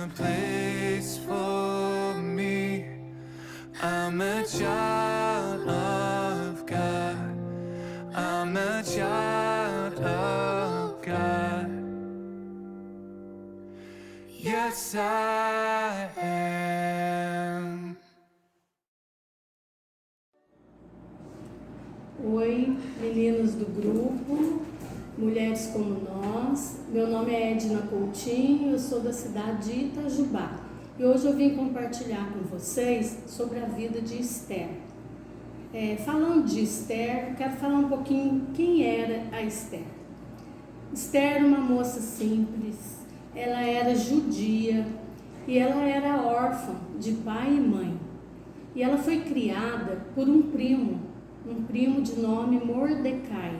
a place for me. I'm a child of God. I'm a child of God. Yes, I am. Oi, meninos do grupo, mulheres como nós. Meu nome é Edna Coutinho, eu sou da cidade de Itajubá. E hoje eu vim compartilhar com vocês sobre a vida de Esther. Falando de Esther, eu quero falar um pouquinho quem era a Esther. Esther era uma moça simples, ela era judia e ela era órfã de pai e mãe. E ela foi criada por um primo de nome Mordecai.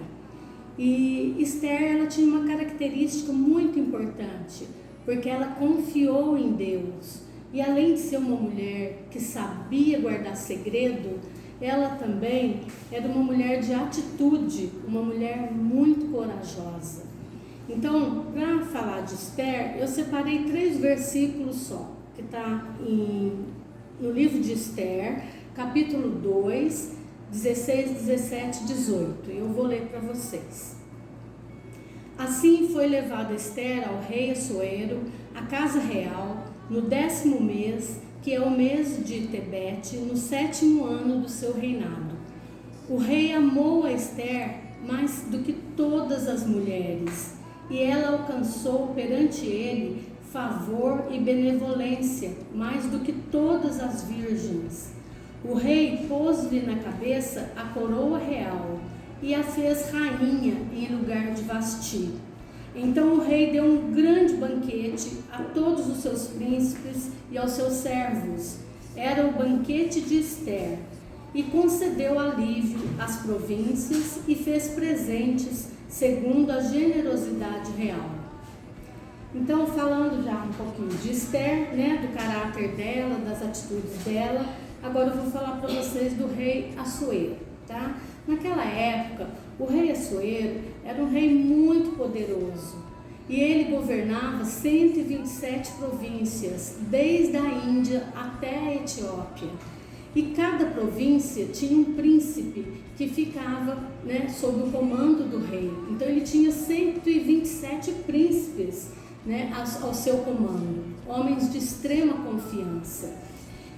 E Esther, ela tinha uma característica muito importante, porque ela confiou em Deus. E além de ser uma mulher que sabia guardar segredo, ela também era uma mulher de atitude, uma mulher muito corajosa. Então, para falar de Esther, eu separei 3 versículos só, que está no livro de Esther, capítulo 2, 16, 17, 18. Eu vou ler para vocês. Assim foi levada Esther ao rei Assuero, à casa real, no 10º mês, que é o mês de Tebete, no 7º ano do seu reinado. O rei amou a Esther mais do que todas as mulheres, e ela alcançou perante ele favor e benevolência, mais do que todas as virgens. O rei pôs-lhe na cabeça a coroa real e a fez rainha em lugar de Vasti. Então o rei deu um grande banquete a todos os seus príncipes e aos seus servos. Era o banquete de Esther, e concedeu alívio às províncias e fez presentes segundo a generosidade real. Então, falando já um pouquinho de Esther, do caráter dela, das atitudes dela, agora eu vou falar para vocês do rei Assuero, tá? Naquela época, o rei Assuero era um rei muito poderoso e ele governava 127 províncias, desde a Índia até a Etiópia. E cada província tinha um príncipe que ficava, sob o comando do rei. Então ele tinha 127 príncipes, ao seu comando, homens de extrema confiança.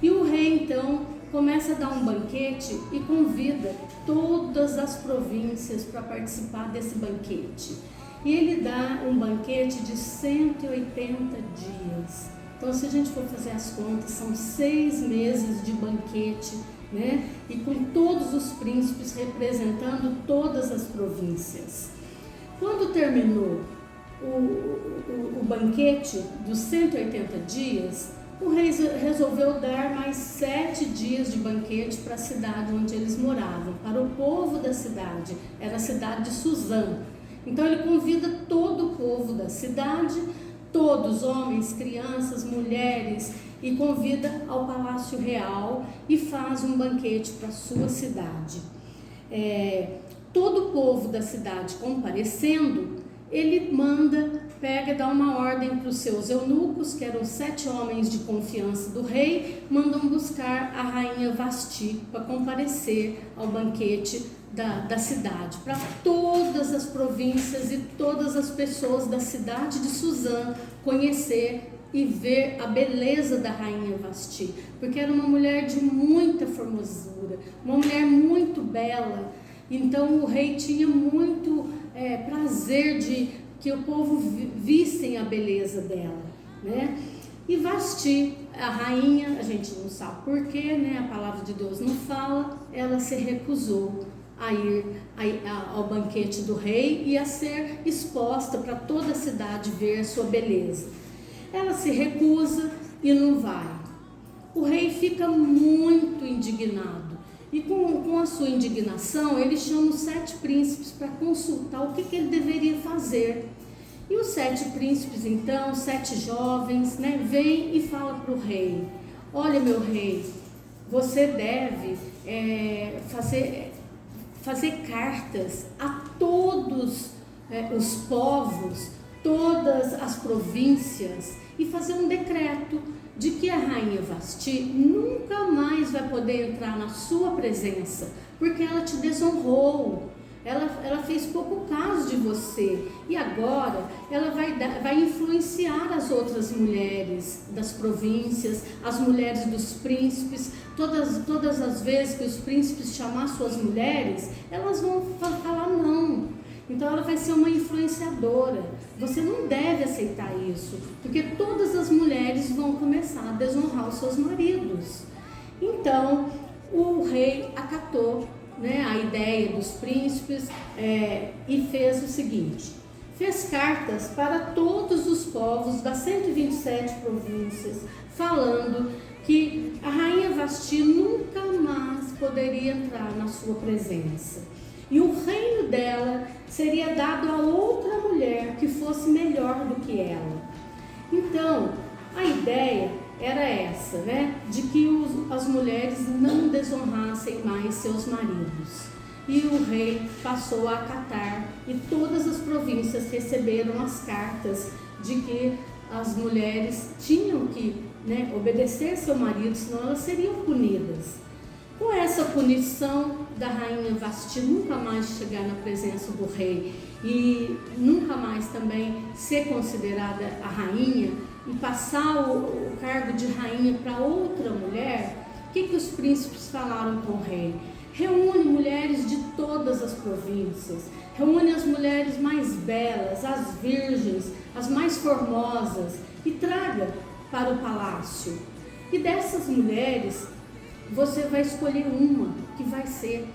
E o rei então começa a dar um banquete e convida todas as províncias para participar desse banquete. E ele dá um banquete de 180 dias. Então, se a gente for fazer as contas, são 6 meses de banquete, e com todos os príncipes representando todas as províncias. Quando terminou o banquete dos 180 dias, o rei resolveu dar mais 7 dias de banquete para a cidade onde eles moravam, para o povo da cidade, era a cidade de Suzã. Então ele convida todo o povo da cidade, todos, homens, crianças, mulheres, e convida ao Palácio Real e faz um banquete para a sua cidade. Todo o povo da cidade comparecendo, ele dá uma ordem para os seus eunucos, que eram 7 homens de confiança do rei, mandam buscar a rainha Vasti para comparecer ao banquete da cidade, para todas as províncias e todas as pessoas da cidade de Suzã conhecer e ver a beleza da rainha Vasti, porque era uma mulher de muita formosura, uma mulher muito bela. Então o rei tinha muito prazer de que o povo vissem a beleza dela, E Vasti, a rainha, a gente não sabe porquê, a palavra de Deus não fala, ela se recusou a ir ao banquete do rei e a ser exposta para toda a cidade ver sua beleza. Ela se recusa e não vai. O rei fica muito indignado. E com a sua indignação, ele chama os 7 príncipes para consultar o que ele deveria fazer. E os 7 príncipes, então, 7 jovens, vêm e falam para o rei: olha, meu rei, você deve fazer cartas a todos os povos, todas as províncias e fazer um decreto de que a rainha Vasti nunca mais vai poder entrar na sua presença, porque ela te desonrou, ela fez pouco caso de você, e agora ela vai influenciar as outras mulheres das províncias, as mulheres dos príncipes. Todas as vezes que os príncipes chamar suas mulheres, elas vão falar não. Então ela vai ser uma influenciadora. Você não deve aceitar isso, porque todas as mulheres vão começar a desonrar os seus maridos. Então o rei acatou, a ideia dos príncipes e fez o seguinte: fez cartas para todos os povos das 127 províncias, falando que a rainha Vasti nunca mais poderia entrar na sua presença. E o reino dela seria dado a outra mulher que fosse melhor do que ela. Então, a ideia era essa, de que as mulheres não desonrassem mais seus maridos. E o rei passou a acatar, e todas as províncias receberam as cartas de que as mulheres tinham que obedecer seu marido, senão elas seriam punidas. Com essa punição da rainha Vasti nunca mais chegar na presença do rei e nunca mais também ser considerada a rainha e passar o cargo de rainha para outra mulher, o que os príncipes falaram com o rei? Reúne mulheres de todas as províncias, reúne as mulheres mais belas, as virgens, as mais formosas e traga para o palácio. E dessas mulheres, você vai escolher uma que vai ser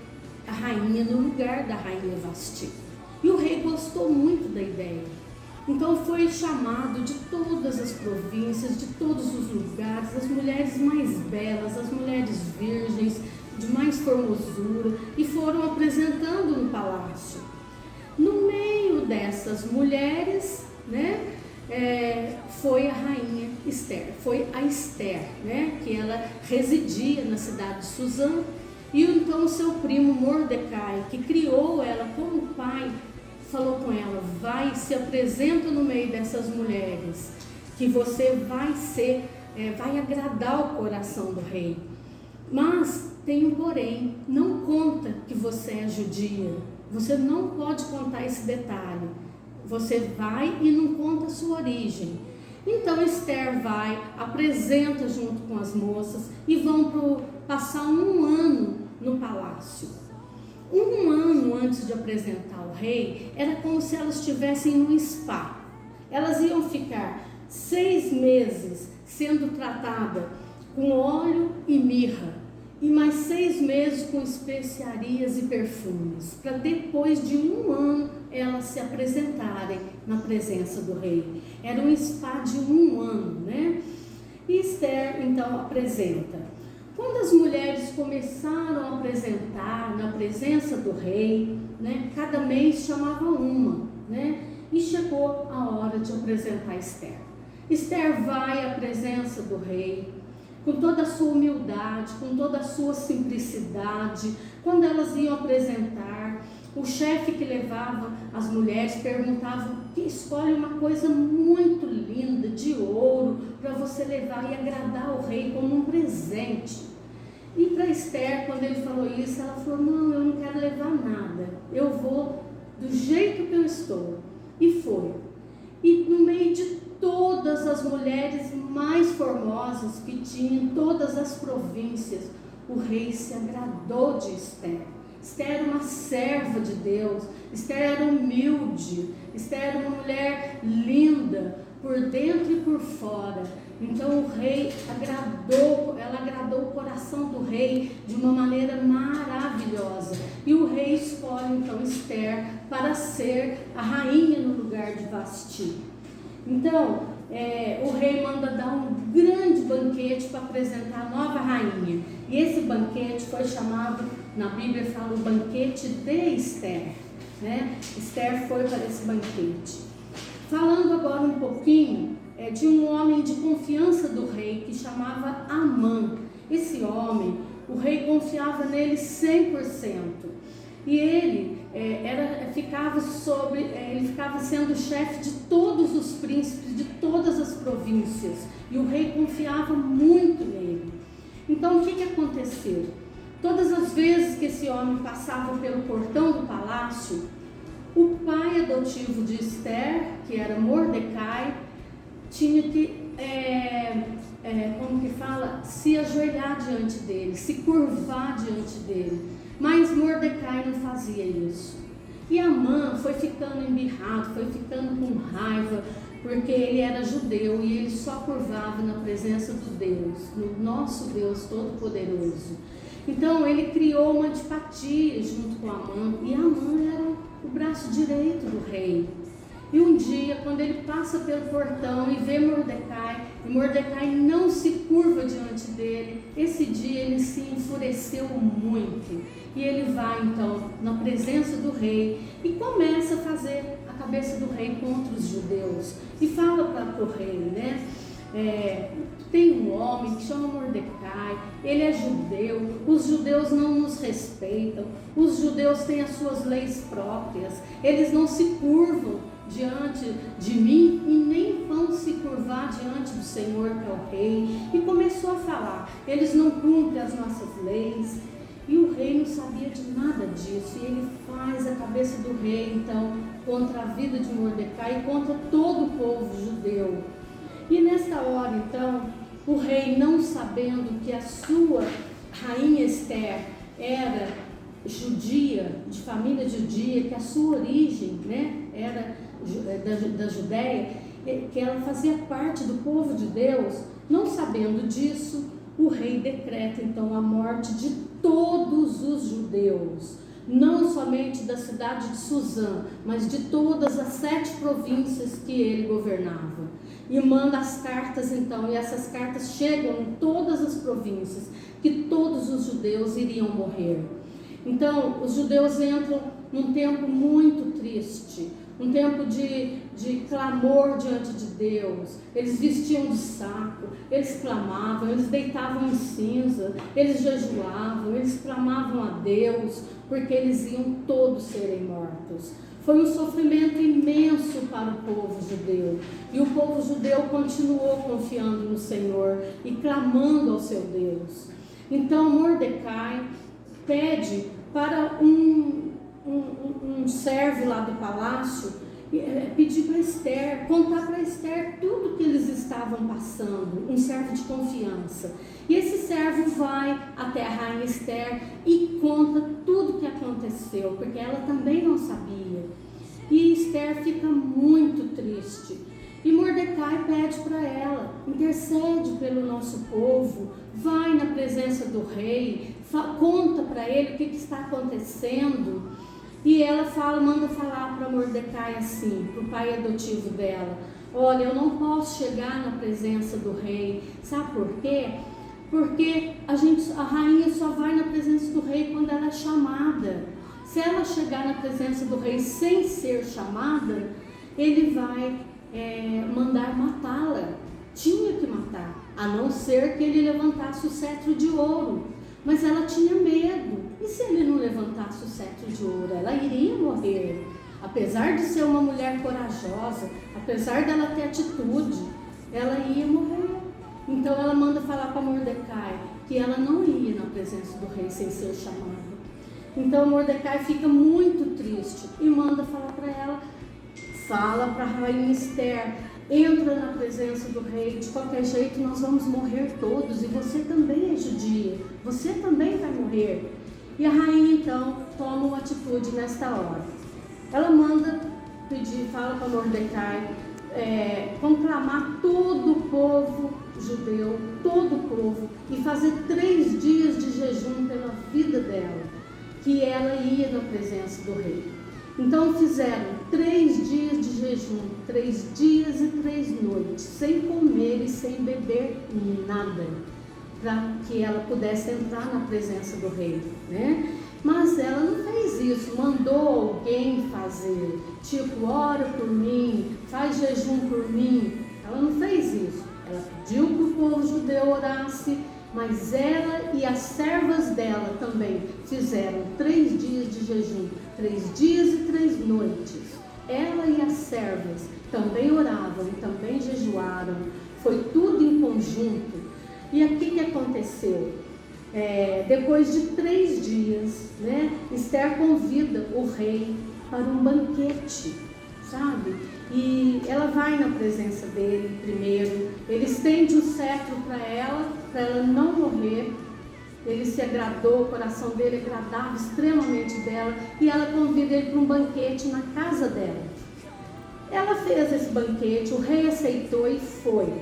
a rainha no lugar da rainha Vasti. E o rei gostou muito da ideia. Então foi chamado de todas as províncias, de todos os lugares, as mulheres mais belas, as mulheres virgens, de mais formosura, e foram apresentando no palácio. No meio dessas mulheres, foi a rainha Esther, foi a Esther, que ela residia na cidade de Suzã, e então seu primo Mordecai, que criou ela como pai, falou com ela: vai, se apresenta no meio dessas mulheres, que você vai agradar o coração do rei. Mas tem um porém, não conta que você é judia, você não pode contar esse detalhe, você vai e não conta a sua origem. Então Esther vai, apresenta junto com as moças e vão passar um ano no palácio. Um ano antes de apresentar o rei, era como se elas estivessem num spa. Elas iam ficar 6 meses sendo tratadas com óleo e mirra, e mais 6 meses com especiarias e perfumes, para depois de um ano elas se apresentarem na presença do rei. Era um spa de um ano, E Esther então apresenta. Quando as mulheres começaram a apresentar na presença do rei, cada mês chamava uma, E chegou a hora de apresentar Esther. Esther vai à presença do rei, com toda a sua humildade, com toda a sua simplicidade. Quando elas iam apresentar, o chefe que levava as mulheres perguntava: escolhe uma coisa muito linda, de ouro, para você levar e agradar o rei como um presente. E para Esther, quando ele falou isso, ela falou: não, eu não quero levar nada, eu vou do jeito que eu estou. E foi. E no meio de todas as mulheres mais formosas que tinham em todas as províncias, o rei se agradou de Esther. Esther era uma serva de Deus, Esther era humilde, Esther era uma mulher linda, por dentro e por fora. Então o rei ela agradou o coração do rei de uma maneira maravilhosa. E o rei escolhe então Esther para ser a rainha no lugar de Vasti. Então, o rei manda dar um grande banquete para apresentar a nova rainha. E esse banquete foi chamado, na Bíblia fala, o banquete de Esther. Esther foi para esse banquete. Falando agora um pouquinho de um homem de confiança do rei, que chamava Amã. Esse homem, o rei confiava nele 100%. E ele ele ficava sendo chefe de todos os príncipes, de todas as províncias, e o rei confiava muito nele. Então o que aconteceu? Todas as vezes que esse homem passava pelo portão do palácio, o pai adotivo de Esther, que era Mordecai, tinha que, se ajoelhar diante dele, se curvar diante dele. Mas Mordecai não fazia isso. E Amã foi ficando embirrado, foi ficando com raiva, porque ele era judeu e ele só curvava na presença do Deus, no nosso Deus Todo-Poderoso. Então ele criou uma antipatia junto com Amã, e Amã era o braço direito do rei. E um dia, quando ele passa pelo portão e vê Mordecai, e Mordecai não se curva diante dele, esse dia ele se enfureceu muito. E ele vai então na presença do rei e começa a fazer a cabeça do rei contra os judeus. E fala para o rei, né? Tem um homem que chama Mordecai, ele é judeu, os judeus não nos respeitam, os judeus têm as suas leis próprias, eles não se curvam diante de mim e nem vão se curvar diante do Senhor, que é o rei. E começou a falar, eles não cumprem as nossas leis. E o rei não sabia de nada disso, e ele faz a cabeça do rei então contra a vida de Mordecai e contra todo o povo judeu. E nessa hora então, o rei, não sabendo que a sua rainha Esther era judia, de família judia, que a sua origem, né, era da Judéia, que ela fazia parte do povo de Deus, não sabendo disso, o rei decreta então a morte de todos os judeus, não somente da cidade de Suzã, mas de todas as 7 províncias que ele governava. E manda as cartas então, e essas cartas chegam em todas as províncias, que todos os judeus iriam morrer. Então, os judeus entram num tempo muito triste, um tempo de clamor diante de Deus. Eles vestiam de saco, eles clamavam, eles deitavam em cinza, eles jejuavam, eles clamavam a Deus, porque eles iam todos serem mortos. Foi um sofrimento imenso para o povo judeu, e o povo judeu continuou confiando no Senhor e clamando ao seu Deus. Então Mordecai pede para um servo lá do palácio pedir para Esther, contar para Esther tudo que eles estavam passando, um servo de confiança. E esse servo vai até a rainha Esther e conta tudo o que aconteceu, porque ela também não sabia. E Esther fica muito triste. E Mordecai pede para ela, intercede pelo nosso povo, vai na presença do rei, conta para ele o que está acontecendo. E ela manda falar para Mordecai assim, para o pai adotivo dela: olha, eu não posso chegar na presença do rei. Sabe por quê? Porque a rainha só vai na presença do rei quando ela é chamada. Se ela chegar na presença do rei sem ser chamada, ele vai mandar matá-la. Tinha que matar, a não ser que ele levantasse o cetro de ouro. Mas ela tinha medo. E se ele não levantasse o cetro de ouro, ela iria morrer. Apesar de ser uma mulher corajosa, apesar dela ter atitude, ela ia morrer. Então ela manda falar para Mordecai que ela não ia na presença do rei sem ser chamada. Então Mordecai fica muito triste e manda falar para ela, fala para a rainha Esther: entra na presença do rei, de qualquer jeito nós vamos morrer todos, e você também é judia, você também vai morrer. E a rainha então toma uma atitude nesta hora. Ela manda pedir, fala para Mordecai, conclamar todo o povo judeu, todo o povo, e fazer 3 dias de jejum pela vida dela, que ela ia na presença do rei. Então fizeram 3 dias de jejum, 3 dias e 3 noites, sem comer e sem beber nada, para que ela pudesse entrar na presença do rei, né? Mas ela não fez isso, mandou alguém fazer, tipo, ora por mim, faz jejum por mim. Ela não fez isso. Ela pediu que o povo judeu orasse, mas ela e as servas dela também fizeram 3 dias de jejum, 3 dias e 3 noites. Ela e as servas também oravam e também jejuaram. Foi tudo em conjunto. E aqui que aconteceu? Depois de 3 dias, né, Esther convida o rei para um banquete, sabe? E ela vai na presença dele primeiro. Ele estende o cetro para ela não morrer. Ele se agradou, o coração dele agradava extremamente dela, e ela convida ele para um banquete na casa dela. Ela fez esse banquete, o rei aceitou e foi.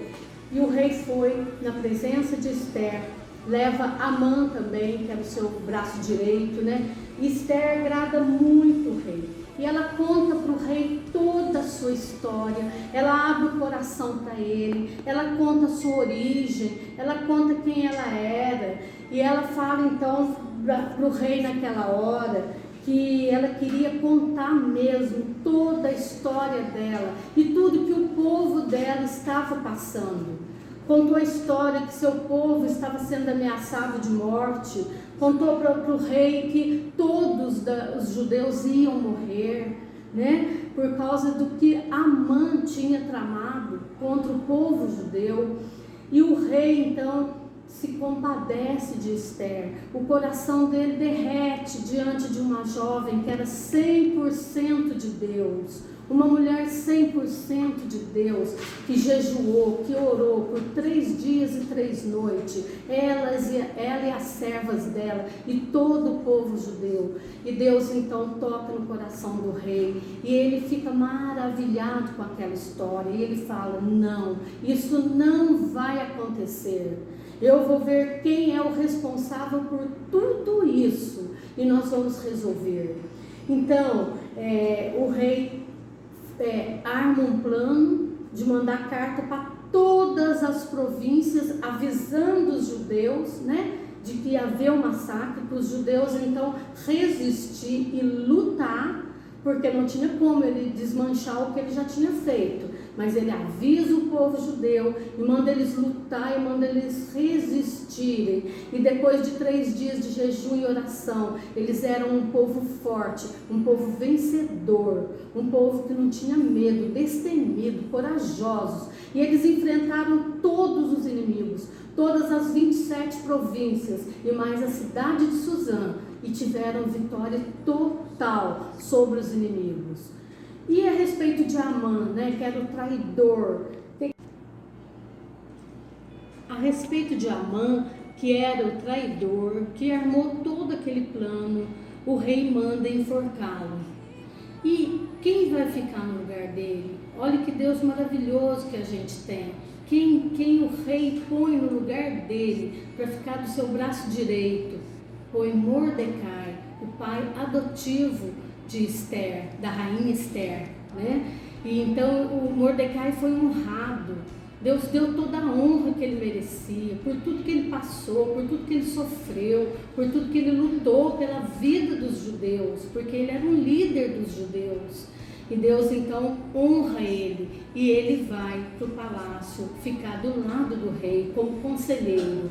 E o rei foi na presença de Esther, leva Amã também, que era o seu braço direito, né? E Esther agrada muito o rei. E ela conta para o rei toda a sua história, ela abre o coração para ele, ela conta a sua origem, ela conta quem ela era. E ela fala então para o rei naquela hora que ela queria contar mesmo toda a história dela e tudo que o povo dela estava passando. Contou a história que seu povo estava sendo ameaçado de morte, contou para o rei que todos os judeus iam morrer, né, por causa do que Amã tinha tramado contra o povo judeu. E o rei então se compadece de Esther, o coração dele derrete diante de uma jovem que era 100% de Deus, uma mulher 100% de Deus, que jejuou, que orou por 3 dias e 3 noites, ela e as servas dela e todo o povo judeu. E Deus então toca no coração do rei e ele fica maravilhado com aquela história e ele fala: não, isso não vai acontecer. Eu vou ver quem é o responsável por tudo isso e nós vamos resolver. Então, o rei arma um plano de mandar carta para todas as províncias, avisando os judeus, né, de que ia haver um massacre, para os judeus então resistir e lutar, porque não tinha como ele desmanchar o que ele já tinha feito. Mas ele avisa o povo judeu e manda eles lutar e manda eles resistirem. E depois de 3 dias de jejum e oração, eles eram um povo forte, um povo vencedor, um povo que não tinha medo, destemido, corajosos. E eles enfrentaram todos os inimigos, todas as 27 províncias e mais a cidade de Suzã, e tiveram vitória total sobre os inimigos. E a respeito de Amã, né, que era o traidor, a respeito de Amã, que era o traidor, que armou todo aquele plano, o rei manda enforcá-lo. E quem vai ficar no lugar dele? Olha que Deus maravilhoso que a gente tem. Quem o rei põe no lugar dele para ficar do seu braço direito? Põe Mordecai, o pai adotivo de Esther, da rainha Esther, né? E então o Mordecai foi honrado. Deus deu toda a honra que ele merecia, por tudo que ele passou, por tudo que ele sofreu, por tudo que ele lutou pela vida dos judeus, porque ele era um líder dos judeus. E Deus então honra ele, e ele vai para o palácio, ficar do lado do rei como conselheiro.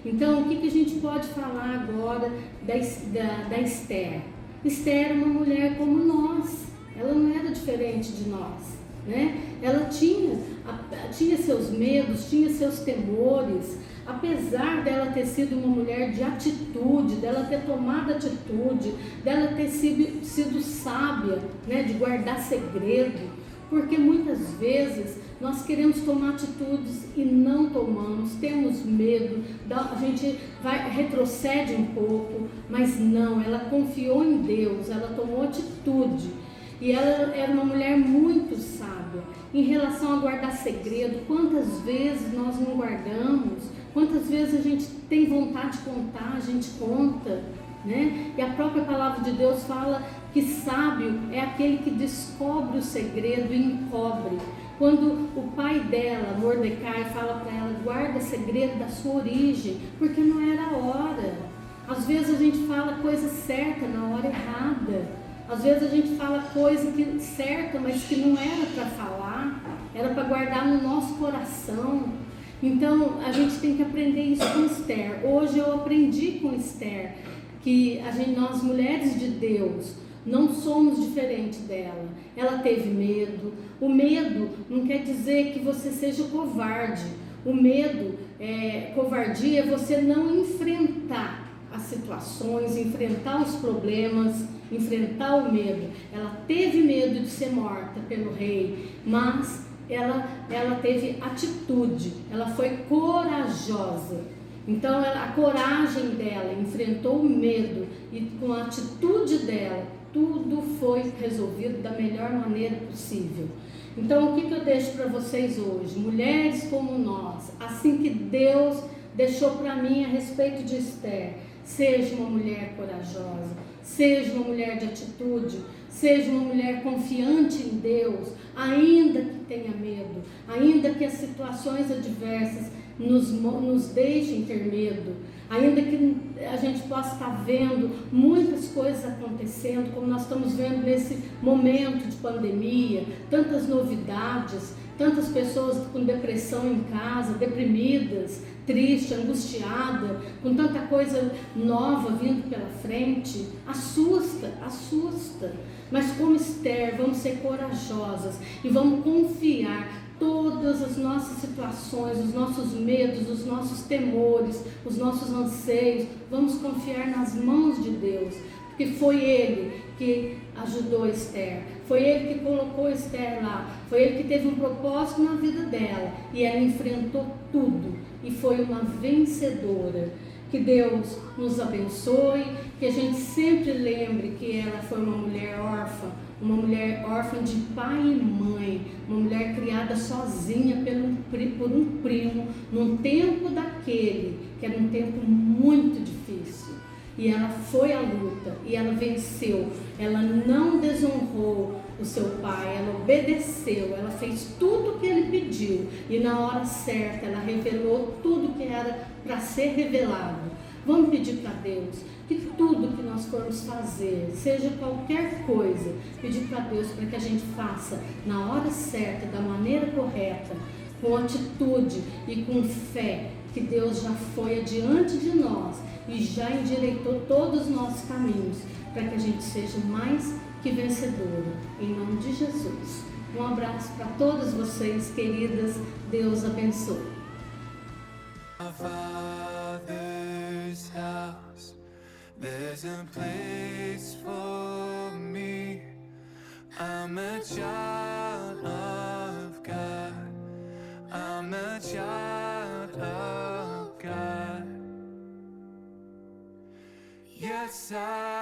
Então, o que a gente pode falar agora da Esther? Esther era uma mulher como nós, ela não era diferente de nós, né? Ela tinha seus medos, tinha seus temores, apesar dela ter sido uma mulher de atitude, dela ter tomado atitude, dela ter sido sábia, né, de guardar segredo, porque muitas vezes nós queremos tomar atitudes e não tomamos, temos medo, a gente retrocede um pouco, mas não, ela confiou em Deus, ela tomou atitude. E ela era uma mulher muito sábia. Em relação a guardar segredo, quantas vezes nós não guardamos, quantas vezes a gente tem vontade de contar, a gente conta, né? E a própria palavra de Deus fala que sábio é aquele que descobre o segredo e encobre. Quando o pai dela, Mordecai, fala para ela: guarda segredo da sua origem, porque não era a hora. Às vezes a gente fala coisa certa na hora errada. Às vezes a gente fala coisa certa, mas que não era para falar, era para guardar no nosso coração. Então a gente tem que aprender isso com Esther. Hoje eu aprendi com Esther que nós mulheres de Deus, não somos diferente dela. Ela teve medo. O medo não quer dizer que você seja covarde. O medo, covardia é você não enfrentar as situações, enfrentar os problemas, enfrentar o medo. Ela teve medo de ser morta pelo rei, mas ela teve atitude, ela foi corajosa. Então a coragem dela enfrentou o medo e com a atitude dela, tudo foi resolvido da melhor maneira possível. Então o que eu deixo para vocês hoje? Mulheres como nós, assim que Deus deixou para mim a respeito de Esther, seja uma mulher corajosa, seja uma mulher de atitude, seja uma mulher confiante em Deus, ainda que tenha medo, ainda que as situações adversas nos deixem ter medo, ainda que a gente possa estar vendo muitas coisas acontecendo, como nós estamos vendo nesse momento de pandemia, tantas novidades, tantas pessoas com depressão em casa, deprimidas, triste, angustiada, com tanta coisa nova vindo pela frente, assusta. Mas como Esther, vamos ser corajosas e vamos confiar todas as nossas situações, os nossos medos, os nossos temores, os nossos anseios, vamos confiar nas mãos de Deus, porque foi Ele que ajudou Esther, foi Ele que colocou Esther lá, foi Ele que teve um propósito na vida dela e ela enfrentou tudo e foi uma vencedora. Que Deus nos abençoe, que a gente sempre lembre que ela foi uma mulher órfã de pai e mãe, uma mulher criada sozinha por um primo, num tempo daquele, que era um tempo muito difícil. E ela foi à luta, e ela venceu, ela não desonrou o seu pai, ela obedeceu, ela fez tudo o que ele pediu, e na hora certa ela revelou tudo que era para ser revelado. Vamos pedir para Deus que tudo que nós formos fazer, seja qualquer coisa, pedir para Deus para que a gente faça na hora certa, da maneira correta, com atitude e com fé, que Deus já foi adiante de nós e já endireitou todos os nossos caminhos, para que a gente seja mais que vencedora, em nome de Jesus. Um abraço para todas vocês, queridas, Deus abençoe. My Father's house, there's a place for me. I'm a child of God. I'm a child of God. Yes, I